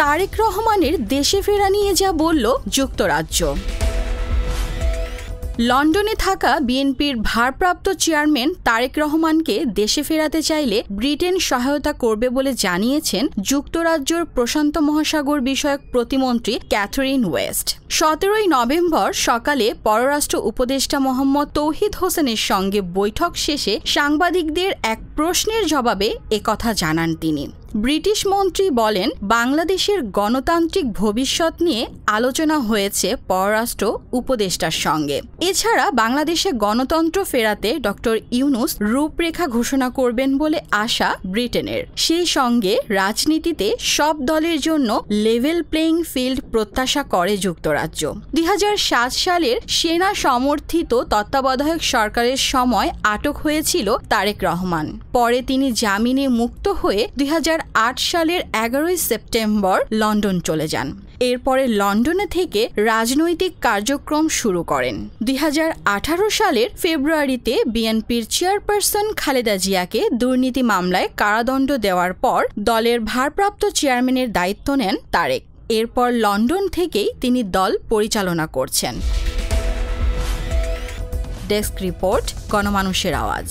তারেক রহমানের দেশে ফেরা নিয়ে যা বলল যুক্তরাজ্য। লন্ডনে থাকা বিএনপির ভারপ্রাপ্ত চেয়ারম্যান তারেক রহমানকে দেশে ফেরাতে চাইলে ব্রিটেন সহায়তা করবে বলে জানিয়েছেন যুক্তরাজ্যের প্রশান্ত মহাসাগর বিষয়ক প্রতিমন্ত্রী ক্যাথরিন ওয়েস্ট। 17 নভেম্বর সকালে পররাষ্ট্র উপদেষ্টা মোহাম্মদ তৌহিদ হোসেনের সঙ্গে বৈঠক শেষে সাংবাদিকদের এক প্রশ্নের জবাবে একথা জানান তিনি। ব্রিটিশ মন্ত্রী বলেন, বাংলাদেশের গণতান্ত্রিক ভবিষ্যৎ নিয়ে আলোচনা হয়েছে পররাষ্ট্র উপদেষ্টার সঙ্গে। এছাড়া বাংলাদেশে গণতন্ত্র ফেরাতে ডক্টর ইউনূস রূপরেখা ঘোষণা করবেন বলে আশা ব্রিটেনের। সেই সঙ্গে রাজনীতিতে সব দলের জন্য লেভেল প্লেইং ফিল্ড প্রত্যাশা করে যুক্তরাজ্য। 2007 সালের সেনা সমর্থিত তত্ত্বাবধায়ক সরকারের সময় আটক হয়েছিল তারেক রহমান। পরে তিনি জামিনে মুক্ত হয়ে 2008 সালের 11 সেপ্টেম্বর লন্ডন চলে যান। এরপরে লন্ডনে থেকে রাজনৈতিক কার্যক্রম শুরু করেন। 2018 সালের ফেব্রুয়ারিতে বিএনপির চেয়ারপারসন খালেদা জিয়াকে দুর্নীতি মামলায় কারাদণ্ড দেওয়ার পর দলের ভারপ্রাপ্ত চেয়ারম্যানের দায়িত্ব নেন তারেক। এরপর লন্ডন থেকেই তিনি দল পরিচালনা করছেন। ডেস্ক রিপোর্ট, গণমানুষের আওয়াজ।